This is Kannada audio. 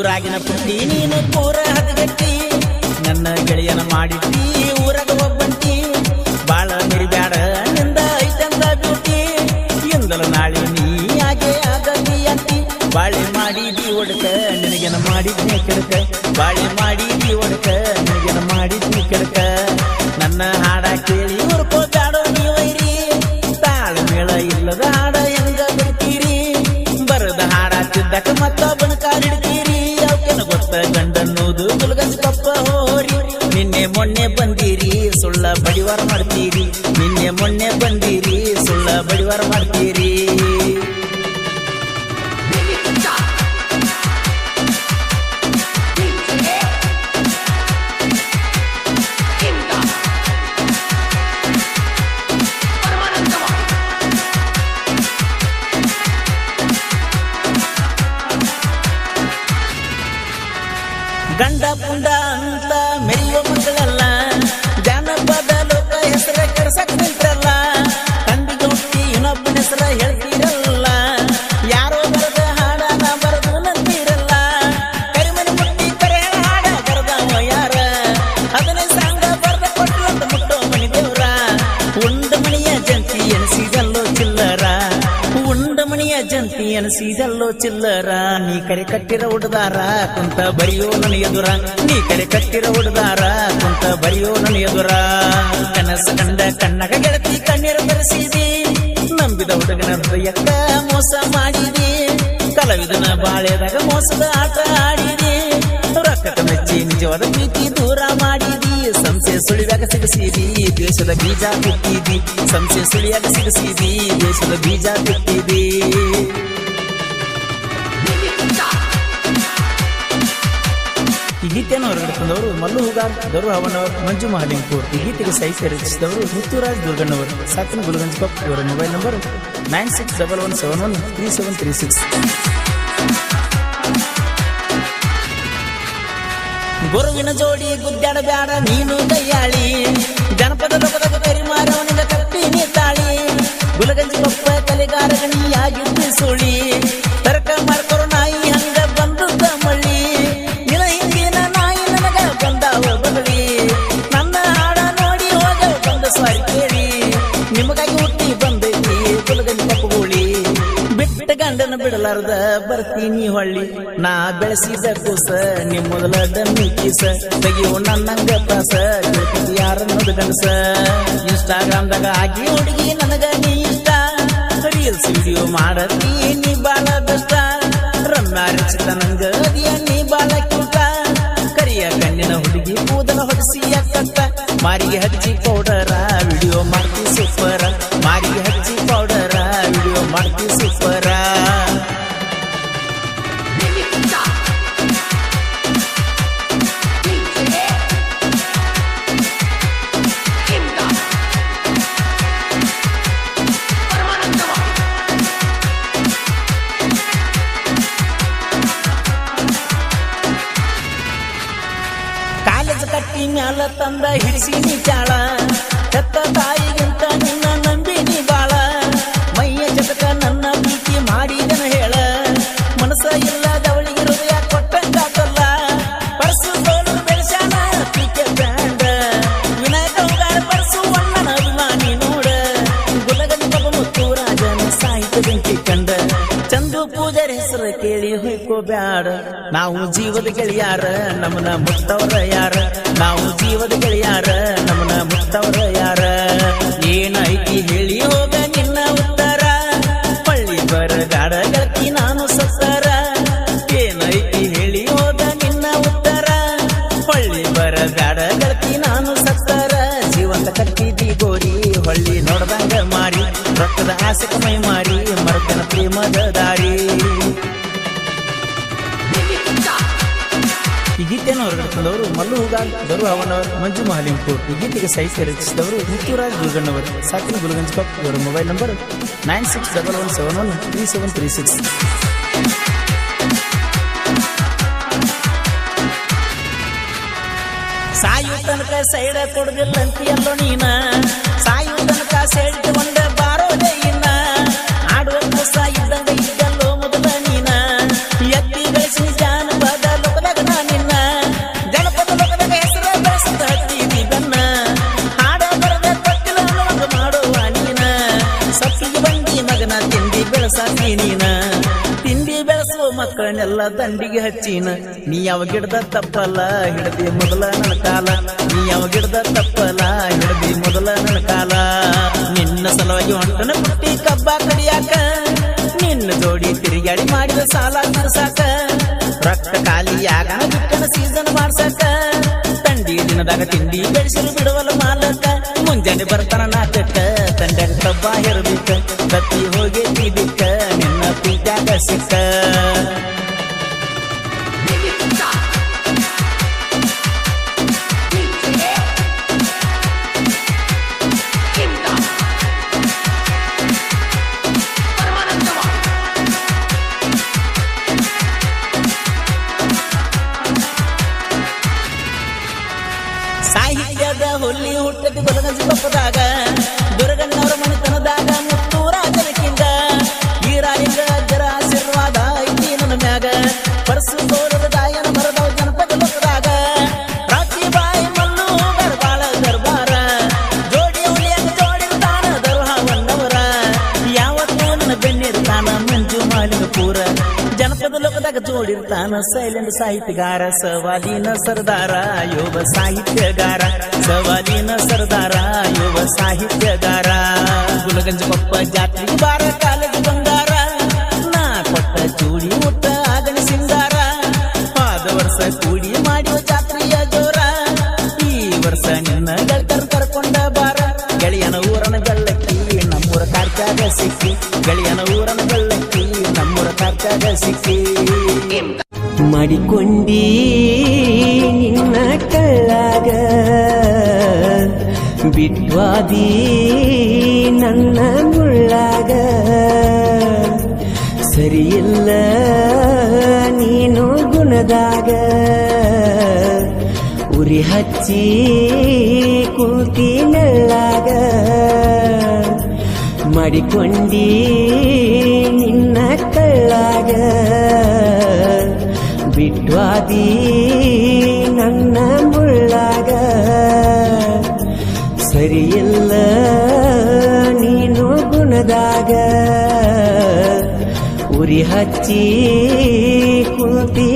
ಊರಾಗಿನ ಪುಟ್ಟಿ ನೀನು ಪೂರ ಹದಗಟ್ಟಿ ನನ್ನ ಗೆಳೆಯನ ಮಾಡಿಟ್ಟಿ ಊರಾಗ ಒಬ್ಬಂಟಿ ಬಾಳ ಮಿರಿಬ್ಯಾಡ ನಿಂದ ಐತಂದ ಬ್ಯೂಟಿ ಎಂದಲ ನಾಳೆ ನೀ ಹಾಗೆ ಆಗಲಿ ಅಂತಿ ಬಾಳೆ ಮಾಡಿದಿ ಒಡಕ ನಿನಗೆನ ಮಾಡಿದ್ನಿ ಕೆಡಕ ಬಾಳೆ ಮಾಡಿದಿ ಒಡಕ ನಿನಗೆನ ಮಾಡಿದ್ನಿ ಕೆಡಕ ನನ್ನ ಹಾಡ ಕೇಳಿ ಹುರ್ಕೋದಾಡೋ ನೀವೈರಿ ತಾಳ ಮೇಳ ಇಲ್ಲದ ಹಾಡ ಹೆಂಗ ಬಿಡ್ತೀರಿ ಬರದ ಹಾಡ ತಿದ್ದಕ ಮತ್ತೊಬ್ಬನ ಕಾಲಿಡ್ತೀರಿ ಅವಕೆನ ಗೊತ್ತ ಗಂಡನ್ನೋದು ಗುಲ್ಗಂಜ್ ಕಪ್ಪ ಹೋರಿ ನಿನ್ನೆ ಮೊನ್ನೆ ಬಂದಿರಿ ಸುಳ್ಳ ಬಡಿವಾರ ಮಾಡ್ತೀರಿ ನಿನ್ನೆ ಮೊನ್ನೆ ಬಂದಿರಿ ಸುಳ್ಳ ಬಡಿವಾರ ಮಾಡ್ತೀರಿ ಗಂಡ ಪುಂಡ ಅಂತ ಮೆರೆಯುವ ಮಕ್ಕಳಲ್ಲ ಜಾನಪದ ಲೋಕ ಹೆಸರ ಕೆಡ್ಸಕ್ ನಿಂತಲ್ಲ ತಂದಿಗೆ ಹುಟ್ಟಿ ಇನ್ನೊಬ್ಬನ ಹೆಸರ ಹೇಳ್ತೀರಲ್ಲ ಯಾರೋ ಬರದ ಹಾಡ ನಾ ಬರದು ನಂತೀರಲ್ಲ ಕರಿಮನೆ ಮುಟ್ಟಿ ಕರೆ ಹಾಡ ಬರದವ ಯಾರ ಅದನ್ನೇ ಸಾಂಗ ಬರ್ದ ಕೊಟ್ಟು ಅಂತ ಮುಟ್ಟೋ ಮನಿ ದೇವ್ರ ಉಂಡ ಮಣಿಯ ಜಂತಿ ಎನಿಸಿದಲ್ಲೋ ಚಿಲ್ಲರ ಉಂಡ ಮಣಿಯ ಜಂತಿ ಎನಿಸಿದಲ್ಲೋ ಚಿಲ್ಲರ ನೀ ಕರೆ ಕಟ್ಟಿರ ಉಡ್ದಾರ ಕುಂತ ಬರಿಯೋ ನನ್ನ ಎದುರ ನೀ ಕರೆ ಕಟ್ಟಿರ ಉಡ್ದಾರ ಕುಂತ ಬರಿಯೋ ನನ್ನ ಎದುರ ಕನಸ ಕಂಡ ಕಣ್ಣಗ ಗೆಳತಿ ಕಣ್ಣೀರ ಬರೆಸಿದಿ ನಂಬಿದ ಹುಡುಗನ ಹೃದಯಕ್ಕ ಮೋಸ ಮಾಡಿದಿ ಕಲಾವಿದನ ಬಾಳೆದಾಗ ಮೋಸದ ಆಟ ಆಡಿದಿ ರೊಕ್ಕಕ ಮೆಚ್ಚಿ ನಿಜವಾದ ಪ್ರೀತಿ ದೂರ ಮಾಡಿದಿ ಸಂಶಯ ಸುಳಿಯಾಗ ಸಿಗಸಿದಿ ದೇಶದ ಬೀಜ ಬಿತ್ತಿದಿ ಸಂಶಯ ಸುಳಿಯಾಗ ಸಿಗಸಿದಿ ದೇಶದ ಬೀಜ ಬಿತ್ತಿದಿ ಈ ಗೀತೆಯನ್ನು ಹೊರಗಡೆ ತಂದವರು ಮಲ್ಲು ಹುಗಾರ್ ಗೌರವ ಅವನವರು ಮಂಜು ಮಹಾಲಿಂಗಪುರ್ ಈ ಗೀತೆಗೆ ಸಾಹಿತ್ಯ ರಚಿಸಿದವರು ಮುತ್ತುರಾಜ್ ದುರ್ಗಣ್ಣವರು ಸಾಕಿನ ಗುಲ್ಗಂಜ್ ಕಪ್ ಇವರ ಮೊಬೈಲ್ ನಂಬರ್ 9611713736 ಗುರುವಿನ ಜೋಡಿ ಗುದ್ದಾಡ ಬ್ಯಾಡ ನೀನು ಕೈಯಾಳಿ ಜನಪದ ಲೋಕದ ಕರಿಮಾರವನಿಂದ ಕಟ್ಟಿ ನಿಂತಾಳಿ ಗುಲಗಂಜಿ ಕೊಪ್ಪ ಕಲೆಗಾರ ಗಣಿಯಾಗಿದ್ದು ಸುಳಿ ತರ್ಕ ಮಾಡ್ಕೊರು ನಾಯಿ ಹಂಗ ಬಂದದ್ದ ಮಳ್ಳಿ ನಿಲ ಹಿಂದಿನ ನಾಯಿ ನನಗ ಬಂದಾವ ಬದಲಿ ನನ್ನ ಹಾಡ ನೋಡಿ ಹೋಗ ಬಂದ ಸ್ವಾರಿ ಕೇಳಿ ನಿಮಗಾಗಿ ಹುಟ್ಟಿ ಬಂದೈತಿ ಗುಲಗಂಜಿ ಕಪ್ಪುಗೋಳಿ ಬಿಟ್ಟ ಗಂಡನ ಬಿಡಲಾರ್ದ ಬರ್ತೀನಿ ಹೊಳ್ಳಿ ನಾ ಬೆಳೆಸಿದ ಕೂಸ ನಿಮ್ ಮೊದಲ ಡಮ್ಮಿ ಕೀಸ ತೆಗಿಯೋ ನನ್ನಂಗ ಪಾಸ ಯಾರನ್ನೋದು ಗಂಡಸ ಇನ್ಸ್ಟಾಗ್ರಾಮ್ದಾಗ ಆಗಿ ಹುಡುಗಿ ನನಗ ನೀ ಇಷ್ಟ ರೀಲ್ಸ್ ವಿಡಿಯೋ ಮಾಡತಿ ನೀ ಬಾಳ ಬೆಷ್ಟ ರಮ್ಯಾ ರಚಿತ ನಂಗ ಅದಿಯ ನೀ ಬಾಳ ಕ್ಯೂಟ ಕರಿಯ ಕಣ್ಣಿನ ಹುಡುಗಿ ಕೂದಲ ಹೊಡಿಸಿಯ ಕಟ್ಟ ಮಾರಿಗೆ ಹಚ್ಚಿ ಪೌಡರ ವಿಡಿಯೋ ಮಾಡ್ತಿ ಸೂಪರ ಮಾರಿಗೆ ಹಚ್ಚಿ ಪೌಡರ ವಿಡಿಯೋ ಮಾಡ್ತಿ ಸೂಪರ ಕಾಲೇಜ್ ಕಟ್ಟಿ ಮ್ಯಾಲ ತಂದ ಹಿಡಿಸಿನಿ ಚಾಳ ಹೆತ್ತ ತಾಯಿಗಿಂತ ನಿನ್ನ ನಂಬಿನಿ ಬಾಳ ಮೈಯ ಜಟಕ ನನ್ನ ಪ್ರೀತಿ ಮಾಡಿದನ ಹೇಳ ಮನಸ್ಸ ಇಲ್ಲದವಳಿಗೆ ಹೃದಯ ಕೊಟ್ಟಂಗಾತಲ್ಲ ಪರ್ಸು ತೋಲು ಬೆಳೆಸ್ಯಾನ ಪೀಕೆ ಬ್ರ್ಯಾಂಡ್ ವಿನಾಯಕ ಹುಗಾರ ಪರ್ಸು ಅಣ್ಣನ ಅಭಿಮಾನಿ ನೋಡ ಗುಲಗಂಜಿ ಕಬ್ಬ ಮುತ್ತು ರಾಜನ ಸಾಹಿತ್ಯ ಬೆಂಕಿ ಕಂಡ ಚಂದು ಪೂಜಾರಿ ಹೆಸರು ಕೇಳಿ ಹೊಯ್ಕೋ ಬ್ಯಾಡ ನಾವು ಜೀವದ ಗೆಳೆಯಾರ ನಮ್ಮನ ಮುಟ್ಟವರ ಯಾರ ನಾವು ಜೀವದ ಗೆಳೆಯಾರ ನಮ್ಮನ ಮುಟ್ಟವರ ಯಾರ ಏನೈತಿ ಹೇಳಿ ಹೋಗ ನಿನ್ನ ಉತ್ತರ ಪಳ್ಳಿ ಬರಗಾಡ ಗೆಳತಿ ನಾನು ಸತ್ತರ ಏನೈತಿ ಹೇಳಿ ಹೋಗ ನಿನ್ನ ಉತ್ತರ ಪಳ್ಳಿ ಬರಗಾಡ ಗೆಳತಿ ನಾನು ಸತ್ತರ ಜೀವಂತ ಕಟ್ಟಿದಿ ಗೋರಿ ಹೊಳ್ಳಿ ನೋಡ್ದಂಗ ಮಾರಿ ರಕ್ತದ ಆಸೆಕ ಮೈ ಮಾರಿ ಮರತನ ಪ್ರೇಮದ ದಾರಿ ಈ ಗೀತೆಯನ್ನು ಹೊರಗಡೆ ತಂದವರು ಮಲ್ಲು ಹುಗಾರ್ ಗೌರವ ಅವನವರು ಮಂಜು ಮಹಾಲಿಂಗಪುರ್ ಈ ಗೀತೆಗೆ ಸಾಹಿತ್ಯ ರಚಿಸಿದವರು ಮುತ್ತುರಾಜ್ ದುರ್ಗಣ್ಣವರು ಸಾಕಿನ ಗುಲ್ಗಂಜ್ ಕಪ್ ಇವರ ಮೊಬೈಲ್ ನಂಬರ್ 9611713736 ಸಾಯು ತನಕ ಸೈಡ ಕೊಡುದಿಲ್ಲ ಅಂತೀಯಲ್ಲೋ ನೀನ ಸಾಯು ತನಕ ಸೈಡ್ ಒಂದ ಬಾರೋದೇ ಇನ್ನ ಆಡುವ ಕುಸ ಇದ್ದಂಗ ಇದ್ದಲ್ಲೋ ಮೊದಲ ನೀನ ಎತ್ತಿ ಬೆಳೆಸಿ ಜಾನಪದ ಮಕ್ಕಳನ್ನೆಲ್ಲ ದಂಡಿಗೆ ಹಚ್ಚಿನ ನೀ ಯಾವ ಗಿಡದ ತಪ್ಪಲ್ಲ ಹಿಡದಿ ಮೊದಲ ನನ್ನ ಕಾಲ ನೀ ಯಾವ ಗಿಡದ ತಪ್ಪಲ್ಲ ಹಿಡದಿ ಮೊದಲ ನನ್ನ ಕಾಲ ನಿನ್ನ ಸಲುವಾಗಿ ಹೊಂಟನ ಪುಟ್ಟಿ ಕಬ್ಬ ಕಡಿಯಾಕ ನಿನ್ನ ಜೋಡಿ ತಿರುಗಾಡಿ ಮಾಡಿದ ಸಾಲ ತೀರ್ಸಾಕ ರೊಕ್ಕ ಖಾಲಿಯಾಗ ಬಿಟ್ಟನ ಸೀಸನ್ ಮಾಡ್ಸಕ ತಂಡಿ ದಿನದಾಗ ತಿಂಡಿ ಬೆಳೆಸಲು ಬಿಡುವಲ್ಲ ಮಾಲಕ ಮುಂಜಾನೆ ಬರ್ತಾನ ನಾಟಕ ತಂಡ್ಯಾಗ ಕಬ್ಬ ಹೆರಬೇಕ ಕತ್ತಿ ಹೋಗಿ ಬಿಕ್ಕ ನಿನ್ನ ಪೀಟ್ಯಾಗ ಸಿಕ್ಕ ಸಾಹಿತ್ಯದ ಹುಲ್ಲಿ ಹುಟ್ಟದಿ ಬಲಗಂಜಿ ಕೊಪ್ಪದಾಗ ದುರ್ಗಣ್ಣವರ ಮನೆತನದಾಗ ಮುತ್ತೂರ ಜನಕ್ಕಿಂದ ಈ ರಾಯಂಗ ಅಜ್ಜರ ಆಶೀರ್ವಾದ ಐತಿ ನನ್ನ ಮ್ಯಾಗ ಪರಸು ಗೋರದ ದಾಯನ ಮರದವ ಜನಪದ ಲೋಕದಾಗ ರಾಕಿ ಬಾಯಿ ಮಲ್ಲು ಗರ್ಬಾಳ ದರ್ಬಾರ ಜೋಡಿ ಹುಲಿಯಾಗ ಜೋಡಿರ್ತಾನ ದರ್ಹಾವಣ್ಣವರ ಯಾವತ್ತೂ ನನ್ನ ಬೆನ್ನಿರ್ತಾನ ಮಂಜು ಮಾಲಿನ ಪೂರ ಜನಪದ ಲೋಕದಾಗ ಜೋಡಿರ್ತಾನ ಸೈಲೆಂಟ್ ಸಾಹಿತ್ಯಗಾರ ಸವಾಲಿನ ಸರ್ದಾರ ಯುವ ಸಾಹಿತ್ಯಗಾರ ಸವಾಲಿನ ಸರ್ದಾರ ಯುವ ಸಾಹಿತ್ಯಗಾರ ಗುಲಗಂಜ ಕೊಪ್ಪ ಜಾತ್ರೆಗೆ ಬಾರ ಕಾಲೇಜು ಬಂಗಾರ ನಾ ಕೊಟ್ಟ ಚೂಡಿ ಊಟ ಆಗನಿ ಸಿಂಗಾರ ಆದ ವರ್ಷ ಕೂಡಿ ಮಾಡುವ ಜಾತ್ರೆಯ ಜೋರ ಈ ವರ್ಷ ನಿನ್ನ ಗೆಳತರು ಕರ್ಕೊಂಡ ಬಾರ ಗೆಳೆಯನ ಊರನ ಗಳ್ಳಕ್ಕಿ ನಮ್ಮೂರ ಕಾರ್ಚಾಗ ಸಿಕ್ಕಿ ಗೆಳೆಯನ ಊರನ ಗಳ್ಳಕ್ಕಿ ನಮ್ಮೂರ ಕಾರ್ಚಾಗ ಸಿಕ್ಕಿ ಮಾಡಿಕೊಂಡಿ ನಿನ್ನ ಕಳ್ಳಾಗ ಬಿಟ್ವಾದಿ ನನ್ನ ಮುಳ್ಳಾಗ ಸರಿಯಿಲ್ಲ ನೀನು ಗುಣದಾಗ ಉರಿ ಹಚ್ಚಿ ಕೂತಿ ನೆಳ್ಳಾಗ ಮಾಡಿಕೊಂಡಿ ನಿನ್ನ ಕಳ್ಳಾಗ ಬಿಟ್ವಾದಿ ನನ್ನ ಮುಳ್ಳಾಗ ಸರಿಯಿಲ್ಲ ನೀನು ಗುಣದಾಗ ಉರಿ ಹಚ್ಚಿ ಕೂತಿ